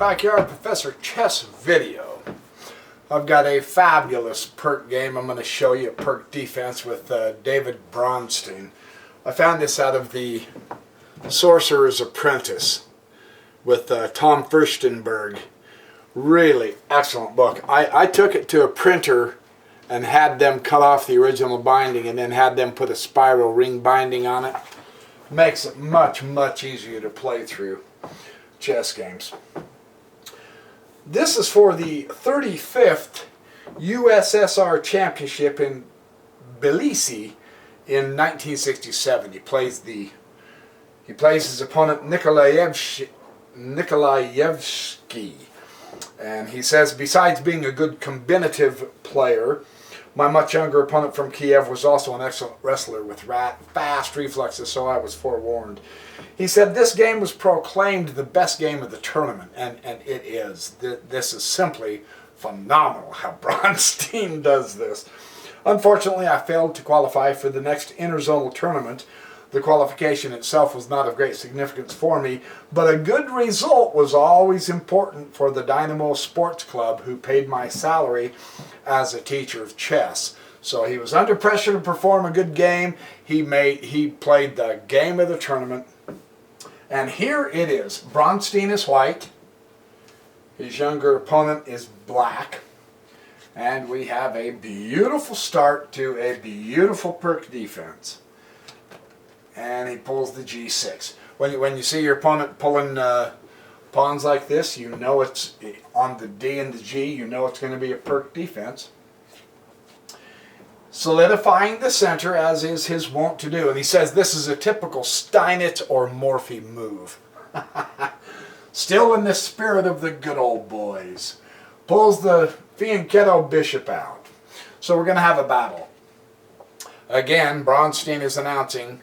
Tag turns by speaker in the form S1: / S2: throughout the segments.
S1: Backyard Professor Chess video. I've got a fabulous Pirc game. I'm going to show you Pirc Defense with David Bronstein. I found this out of the Sorcerer's Apprentice with Tom Furstenberg. Really excellent book. I took it to a printer and had them cut off the original binding and then had them put a spiral ring binding on it. Makes it much, much easier to play through chess games. This is for the 35th USSR Championship in Tbilisi in 1967. He plays his opponent Nikolaevsky, and he says, besides being a good combinative player, my much younger opponent from Kiev was also an excellent wrestler with fast reflexes, so I was forewarned. He said this game was proclaimed the best game of the tournament, and it is. This is simply phenomenal how Bronstein does this. Unfortunately, I failed to qualify for the next interzonal tournament. The qualification itself was not of great significance for me, but a good result was always important for the Dynamo Sports Club, who paid my salary as a teacher of chess. So he was under pressure to perform a good game. He played the game of the tournament. And here it is. Bronstein is white. His younger opponent is black. And we have a beautiful start to a beautiful Pirc defense. And he pulls the G6. When you see your opponent pulling pawns like this, you know it's on the D and the G, you know it's going to be a Pirc defense. Solidifying the center, as is his wont to do. And he says this is a typical Steinitz or Morphy move. Still in the spirit of the good old boys. Pulls the Fianchetto bishop out. So we're going to have a battle. Again, Bronstein is announcing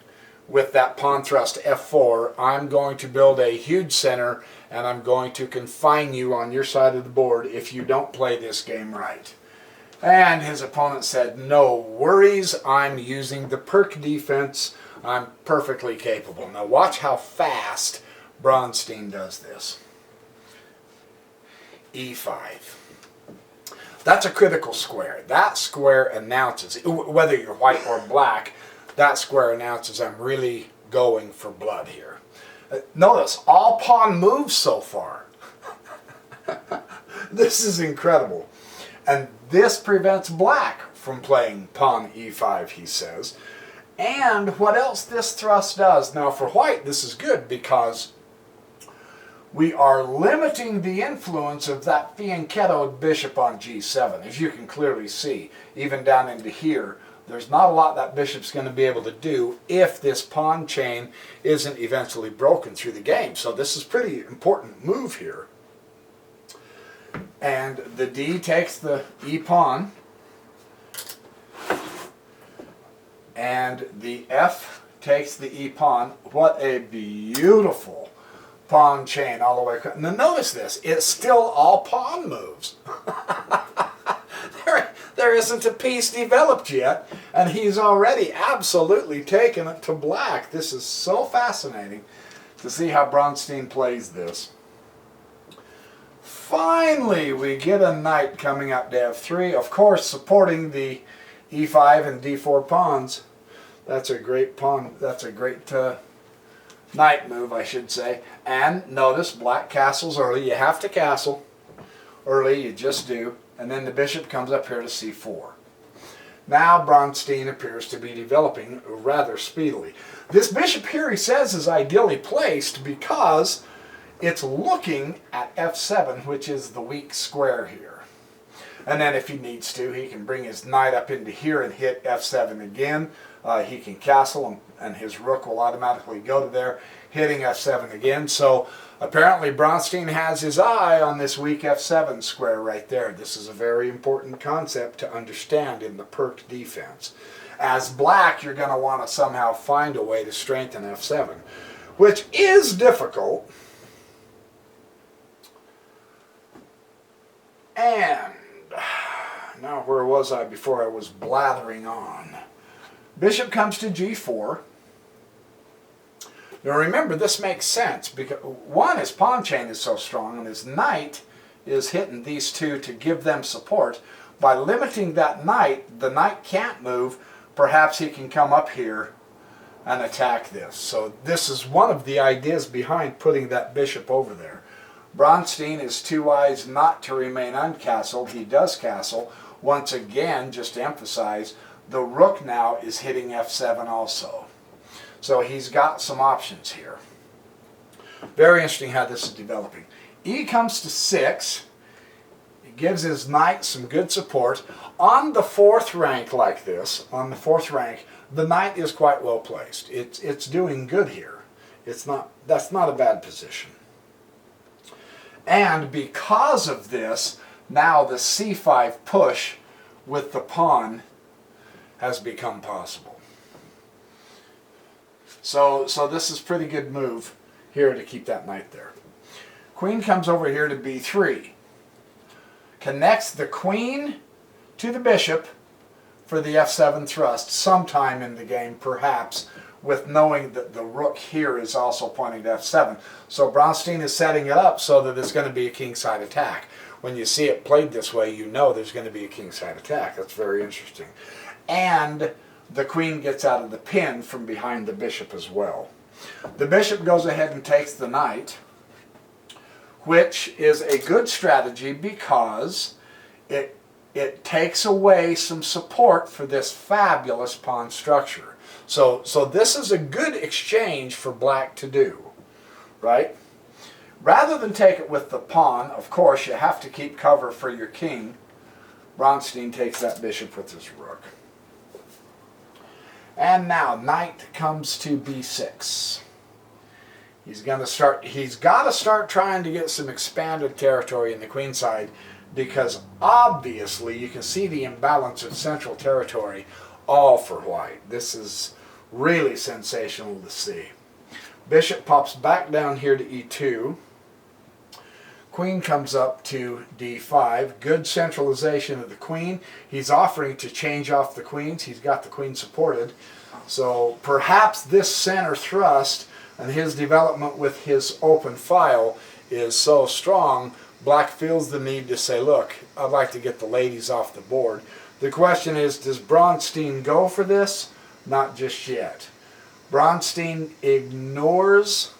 S1: with that pawn thrust f4, I'm going to build a huge center and I'm going to confine you on your side of the board if you don't play this game right. And his opponent said, no worries, I'm using the Pirc defense. I'm perfectly capable. Now watch how fast Bronstein does this. E5. That's a critical square. That square announces, whether you're white or black, that square announces I'm really going for blood here. Notice, all pawn moves so far. This is incredible. And this prevents black from playing pawn e5, he says. And what else this thrust does, now for white this is good because we are limiting the influence of that Fianchetto bishop on g7. As you can clearly see, even down into here, there's not a lot that bishop's going to be able to do if this pawn chain isn't eventually broken through the game. So this is a pretty important move here. And the D takes the E pawn. And the F takes the E pawn. What a beautiful pawn chain all the way across. Now notice this, it's still all pawn moves. There isn't a piece developed yet, and he's already absolutely taken it to black. This is so fascinating to see how Bronstein plays this. Finally, we get a knight coming up to f3, of course supporting the e5 and d4 pawns. That's a great pawn, that's a great knight move, I should say. And notice, black castles early. You have to castle early, you just do. And then the bishop comes up here to c4. Now Bronstein appears to be developing rather speedily. This bishop here, he says, is ideally placed because it's looking at f7, which is the weak square here. And then if he needs to, he can bring his knight up into here and hit f7 again. He can castle, and his rook will automatically go to there, hitting f7 again. So apparently Bronstein has his eye on this weak f7 square right there. This is a very important concept to understand in the Pirc defense. As black, you're going to want to somehow find a way to strengthen f7, which is difficult. And now where was I before I was blathering on? Bishop comes to g4. Now remember, this makes sense because one, his pawn chain is so strong, and his knight is hitting these two to give them support. By limiting that knight, the knight can't move. Perhaps he can come up here and attack this. So this is one of the ideas behind putting that bishop over there. Bronstein is too wise not to remain uncastled. He does castle. Once again, just to emphasize, the rook now is hitting f7 also. So he's got some options here. Very interesting how this is developing. E comes to 6. He gives his knight some good support. On the 4th rank like this, on the 4th rank, the knight is quite well placed. It's doing good here. That's not a bad position. And because of this, now the c5 push with the pawn has become possible. So this is a pretty good move here to keep that knight there. Queen comes over here to b3. Connects the queen to the bishop for the f7 thrust sometime in the game, perhaps, with knowing that the rook here is also pointing to f7. So Bronstein is setting it up so that it's going to be a kingside attack. When you see it played this way, you know there's going to be a kingside attack. That's very interesting. And the queen gets out of the pin from behind the bishop as well. The bishop goes ahead and takes the knight, which is a good strategy because it takes away some support for this fabulous pawn structure. So this is a good exchange for black to do, right? Rather than take it with the pawn, of course, you have to keep cover for your king. Bronstein takes that bishop with his rook. And now knight comes to b6. He's got to start trying to get some expanded territory in the queen side, because obviously you can see the imbalance of central territory all for white. This is really sensational to see. Bishop pops back down here to e2. Queen comes up to d5. Good centralization of the queen. He's offering to change off the queens. He's got the queen supported. So perhaps this center thrust and his development with his open file is so strong, black feels the need to say, look, I'd like to get the ladies off the board. The question is, does Bronstein go for this? Not just yet. Bronstein ignores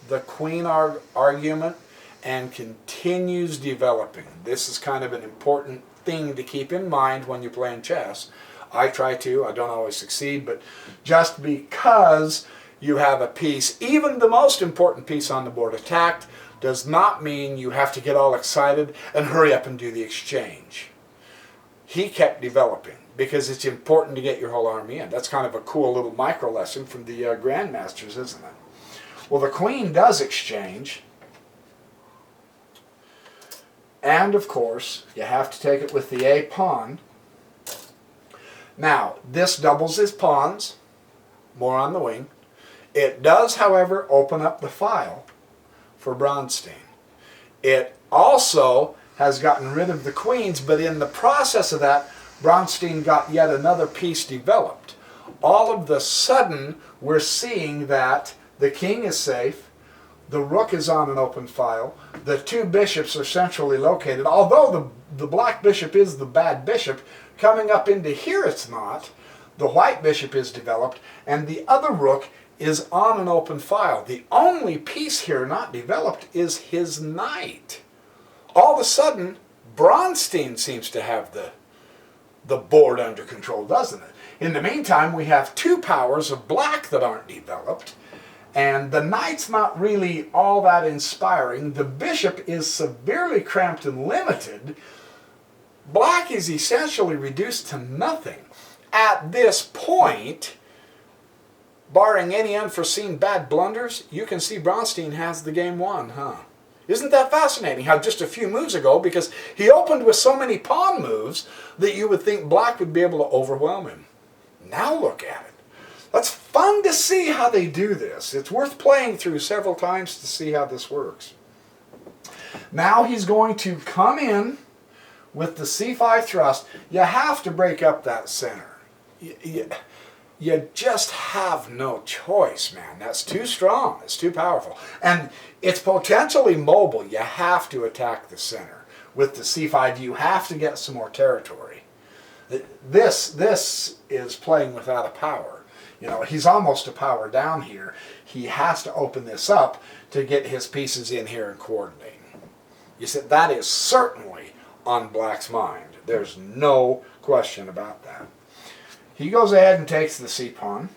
S1: the queen argument and continues developing. This is kind of an important thing to keep in mind when you're playing chess. I try to. I don't always succeed, but just because you have a piece, even the most important piece on the board, attacked, does not mean you have to get all excited and hurry up and do the exchange. He kept developing because it's important to get your whole army in. That's kind of a cool little micro lesson from the Grandmasters, isn't it? Well, the queen does exchange. And, of course, you have to take it with the A pawn. Now, this doubles his pawns. More on the wing. It does, however, open up the file for Bronstein. It also has gotten rid of the queens, but in the process of that, Bronstein got yet another piece developed. All of the sudden, we're seeing that the king is safe, the rook is on an open file, the two bishops are centrally located. Although the black bishop is the bad bishop, coming up into here it's not. The white bishop is developed, and the other rook is on an open file. The only piece here not developed is his knight. All of a sudden, Bronstein seems to have the board under control, doesn't it? In the meantime, we have two powers of black that aren't developed, and the knight's not really all that inspiring. The bishop is severely cramped and limited. Black is essentially reduced to nothing. At this point, barring any unforeseen bad blunders, you can see Bronstein has the game won, huh? Isn't that fascinating how just a few moves ago, because he opened with so many pawn moves that you would think black would be able to overwhelm him. Now look at it. That's fun to see how they do this. It's worth playing through several times to see how this works. Now he's going to come in with the c5 thrust. You have to break up that center. you just have no choice, man. That's too strong. It's too powerful. And it's potentially mobile. You have to attack the center. With the c5, you have to get some more territory. This is playing without a power. You know, he's almost a power down here. He has to open this up to get his pieces in here and coordinating. You said that is certainly on black's mind. There's no question about that. He goes ahead and takes the c-pawn.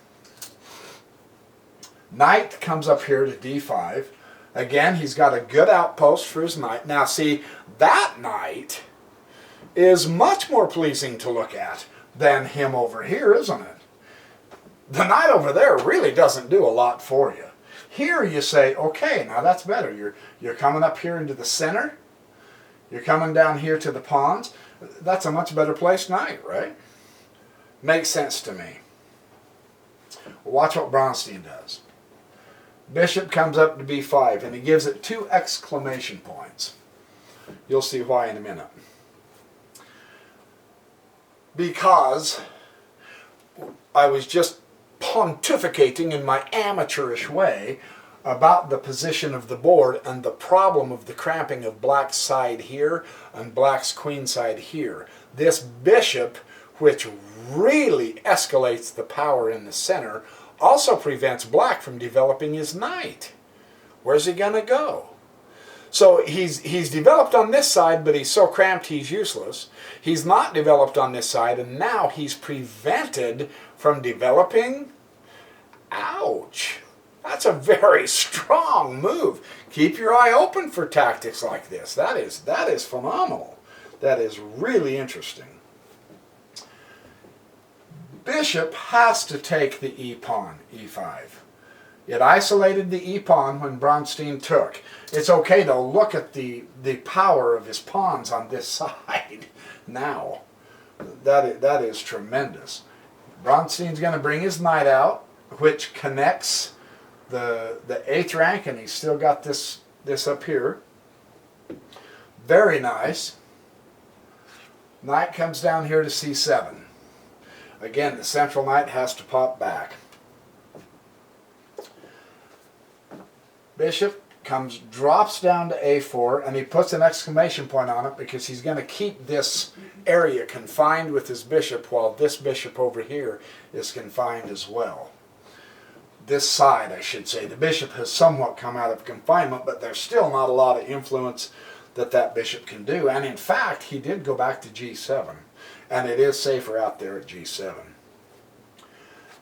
S1: Knight comes up here to d5. Again, he's got a good outpost for his knight. Now see, that knight is much more pleasing to look at than him over here, isn't it? The knight over there really doesn't do a lot for you. Here you say, okay, now that's better. You're coming up here into the center. You're coming down here to the pawns. That's a much better placed knight, right? Makes sense to me. Watch what Bronstein does. Bishop comes up to b5, and he gives it 2 exclamation points. You'll see why in a minute. Because I was just pontificating in my amateurish way about the position of the board and the problem of the cramping of black's side here and black's queen side here. This bishop, which really escalates the power in the center, also prevents black from developing his knight. Where's he going to go? So he's developed on this side, but he's so cramped he's useless. He's not developed on this side, and now he's prevented from developing. Ouch. That's a very strong move. Keep your eye open for tactics like this. That is phenomenal. That is really interesting. Bishop has to take the e-pawn, e5. It isolated the e-pawn when Bronstein took. It's okay to look at the power of his pawns on this side now. That is tremendous. Bronstein's going to bring his knight out, which connects the 8th rank, and he's still got this up here. Very nice. Knight comes down here to c7. Again, the central knight has to pop back. Bishop drops down to a4, and he puts an exclamation point on it because he's going to keep this area confined with his bishop while this bishop over here is confined as well. This side, I should say. The bishop has somewhat come out of confinement, but there's still not a lot of influence that bishop can do. And in fact, he did go back to g7, and it is safer out there at g7.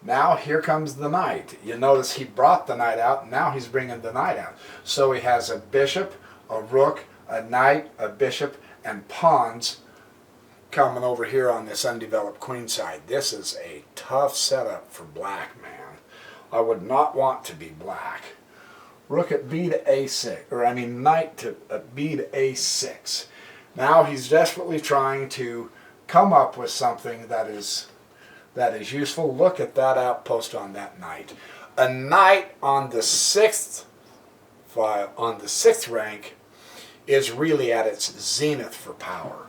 S1: Now here comes the knight. You notice he brought the knight out, and now he's bringing the knight out. So he has a bishop, a rook, a knight, a bishop, and pawns coming over here on this undeveloped queen side. This is a tough setup for black, man. I would not want to be black. Rook at b to a6, knight to b to a6. Now he's desperately trying to come up with something that is useful. Look at that outpost on that knight. A knight on the 6th rank is really at its zenith for power.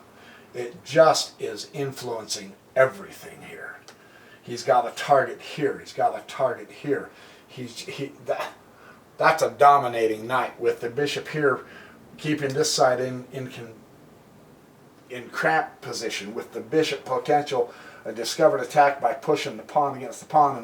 S1: It just is influencing everything here. He's got a target here. He's got a target here. That's a dominating knight, with the bishop here keeping this side in cramped position, with the bishop potential a discovered attack by pushing the pawn against the pawn,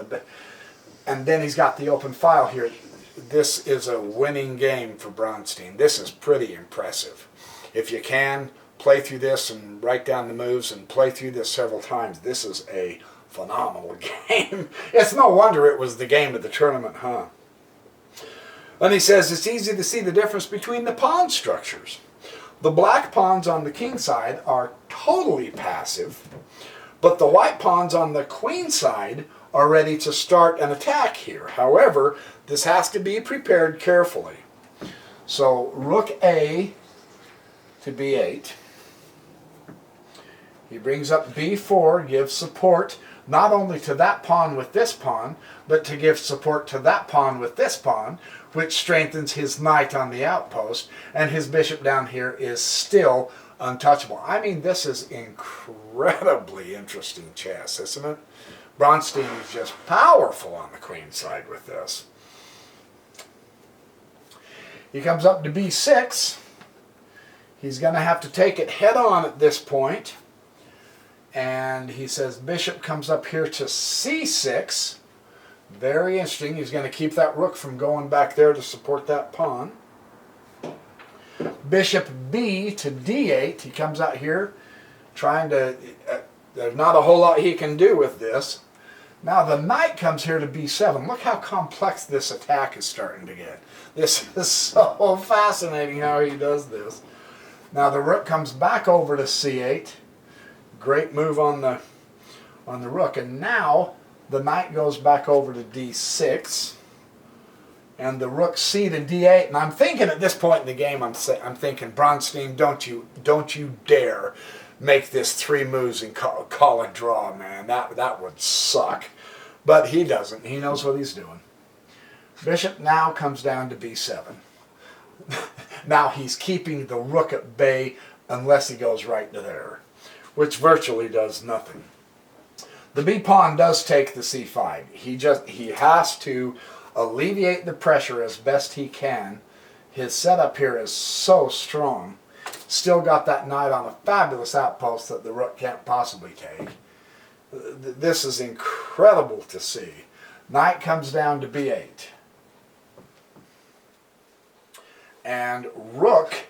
S1: and then he's got the open file here. This is a winning game for Bronstein. This is pretty impressive. If you can, play through this and write down the moves and play through this several times. This is a phenomenal game. It's no wonder it was the game of the tournament, huh? And he says it's easy to see the difference between the pawn structures. The black pawns on the king side are totally passive, but the white pawns on the queen side are ready to start an attack here. However, this has to be prepared carefully. So rook A to b8. He brings up b4, gives support not only to that pawn with this pawn, but to give support to that pawn with this pawn, which strengthens his knight on the outpost, and his bishop down here is still untouchable. I mean, this is incredibly interesting chess, isn't it? Bronstein is just powerful on the queen side with this. He comes up to b6. He's going to have to take it head on at this point. And he says bishop comes up here to c6. Very interesting. He's going to keep that rook from going back there to support that pawn. Bishop b to d8. He comes out here trying to... there's not a whole lot he can do with this. Now the knight comes here to b7. Look how complex this attack is starting to get. This is so fascinating how he does this. Now the rook comes back over to c8. Great move on the rook. And now the knight goes back over to d6. And the rook c to d8. And I'm thinking at this point in the game, I'm thinking, Bronstein, don't you dare make this 3 moves and call a draw, man. That would suck. But he doesn't. He knows what he's doing. Bishop now comes down to b7. Now he's keeping the rook at bay unless he goes right to there, which virtually does nothing. The b pawn does take the c5. He has to alleviate the pressure as best he can. His setup here is so strong. Still got that knight on a fabulous outpost that the rook can't possibly take. This is incredible to see. Knight comes down to b8. And rook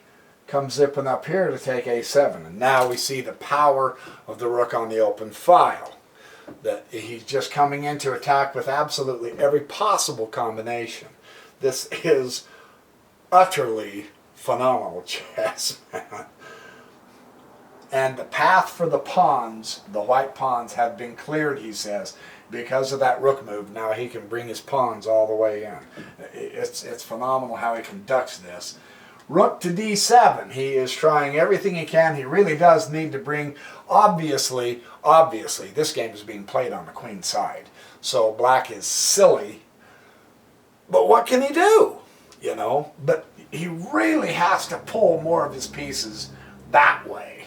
S1: comes zipping up here to take a7. And now we see the power of the rook on the open file. That he's just coming in to attack with absolutely every possible combination. This is utterly phenomenal chess, man. And the path for the pawns, the white pawns, have been cleared, he says, because of that rook move. Now he can bring his pawns all the way in. It's phenomenal how he conducts this. Rook to d7. He is trying everything he can. He really does need to bring, obviously, this game is being played on the queen side. So black is silly. But what can he do? You know, but he really has to pull more of his pieces that way.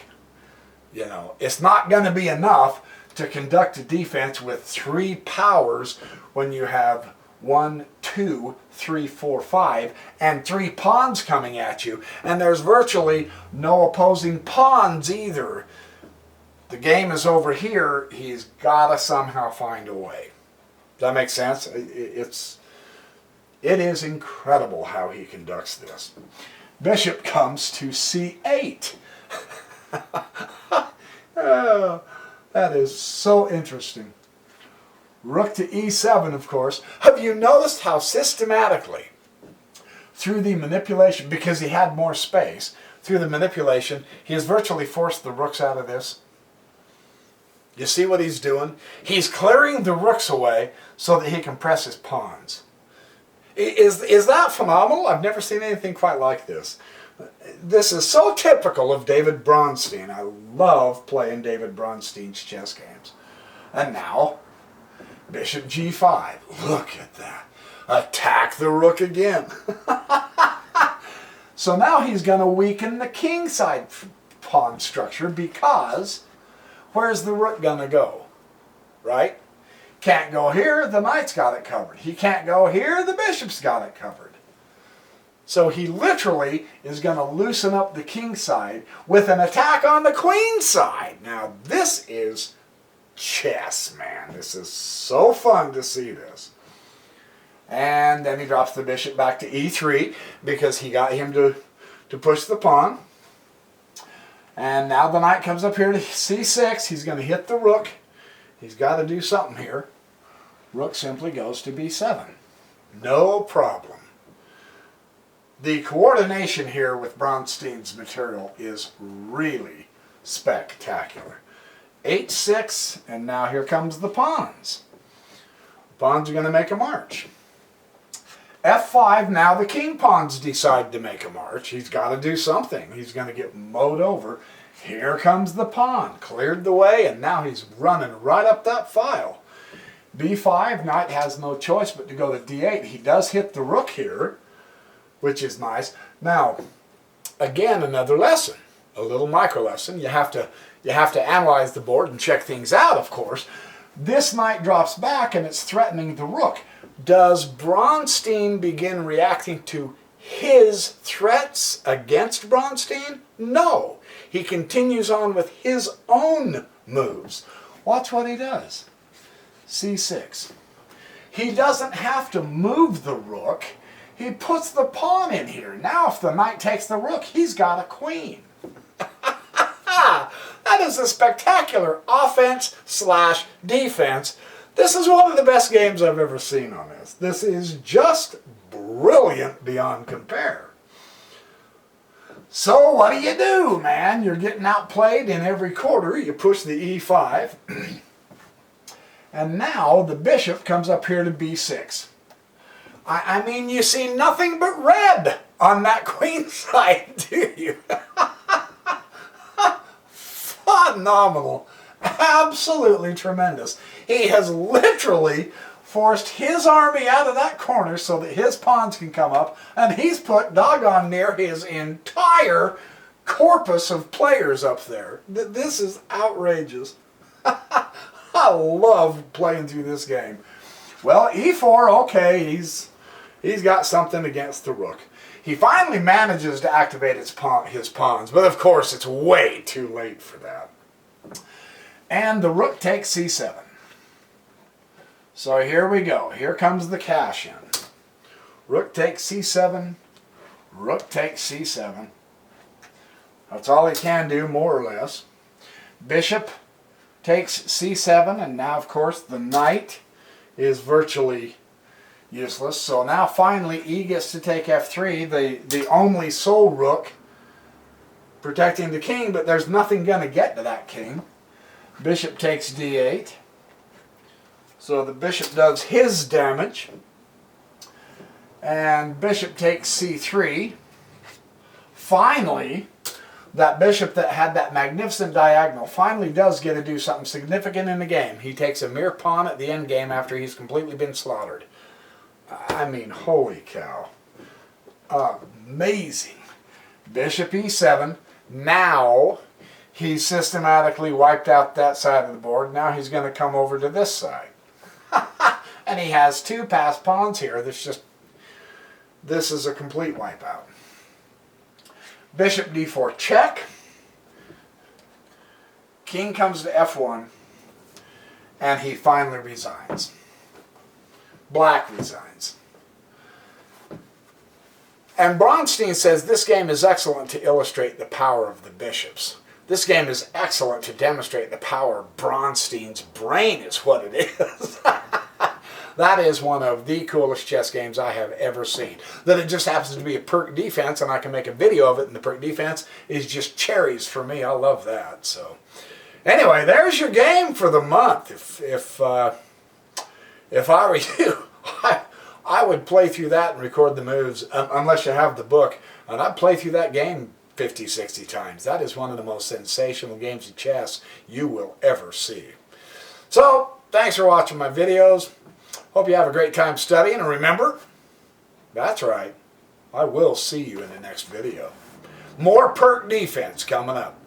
S1: You know, it's not going to be enough to conduct a defense with 3 powers when you have 1, 2, 3, 4, 5, and 3 pawns coming at you. And there's virtually no opposing pawns either. The game is over here. He's got to somehow find a way. Does that make sense? It is incredible how he conducts this. Bishop comes to c8. Oh, that is so interesting. Rook to e7, of course. Have you noticed how systematically, through the manipulation, because he had more space, through the manipulation, he has virtually forced the rooks out of this? You see what he's doing? He's clearing the rooks away so that he can press his pawns. Is that phenomenal? I've never seen anything quite like this. This is so typical of David Bronstein. I love playing David Bronstein's chess games. And now, bishop g5. Look at that. Attack the rook again. So now he's going to weaken the king side pawn structure because where's the rook going to go? Right? Can't go here, the knight's got it covered. He can't go here, the bishop's got it covered. So he literally is going to loosen up the king side with an attack on the queen side. Now this is chess, man. This is so fun to see this. And then he drops the bishop back to e3 because he got him to push the pawn. And now the knight comes up here to c6. He's going to hit the rook. He's got to do something here. Rook simply goes to b7. No problem. The coordination here with Bronstein's material is really spectacular. h6, and now here comes the pawns. The pawns are going to make a march. f5, now the king pawns decide to make a march. He's got to do something. He's going to get mowed over. Here comes the pawn. Cleared the way, and now he's running right up that file. b5, knight has no choice but to go to d8. He does hit the rook here, which is nice. Now, again, another lesson, a little micro lesson. You have to analyze the board and check things out, of course. This knight drops back and it's threatening the rook. Does Bronstein begin reacting to his threats against Bronstein? No. He continues on with his own moves. Watch what he does. C6. He doesn't have to move the rook. He puts the pawn in here. Now if the knight takes the rook, he's got a queen. That is a spectacular offense/defense. This is one of the best games I've ever seen on this. This is just brilliant beyond compare. So what do, man? You're getting outplayed in every quarter. You push the e5. And now the bishop comes up here to b6. I mean, you see nothing but red on that queen side, do you? Phenomenal. Absolutely tremendous. He has literally forced his army out of that corner so that his pawns can come up, and he's put doggone near his entire corpus of players up there. This is outrageous. I love playing through this game. Well, e4, okay, he's got something against the rook. He finally manages to activate his pawns, but of course it's way too late for that. And the rook takes c7. So here we go. Here comes the cash in. Rook takes c7. Rook takes c7. That's all he can do, more or less. Bishop takes c7, and now, of course, the knight is virtually useless. So now finally E gets to take f3, the only sole rook protecting the king, but there's nothing going to get to that king. Bishop takes d8. So the bishop does his damage. And bishop takes c3. Finally, that bishop that had that magnificent diagonal finally does get to do something significant in the game. He takes a mere pawn at the end game after he's completely been slaughtered. I mean, holy cow. Amazing. Bishop e7. Now he's systematically wiped out that side of the board. Now he's going to come over to this side. And he has two passed pawns here. This is a complete wipeout. Bishop d4 check. King comes to f1. And he finally resigns. Black resigns. And Bronstein says this game is excellent to illustrate the power of the bishops. This game is excellent to demonstrate the power of Bronstein's brain is what it is. That is one of the coolest chess games I have ever seen. That it just happens to be a Pirc Defense, and I can make a video of it, and the Pirc Defense is just cherries for me. I love that. So, anyway, there's your game for the month. If I were you, I would play through that and record the moves, unless you have the book, and I'd play through that game 50, 60 times. That is one of the most sensational games of chess you will ever see. So, thanks for watching my videos. Hope you have a great time studying, and remember, that's right, I will see you in the next video. More Pirc Defense coming up.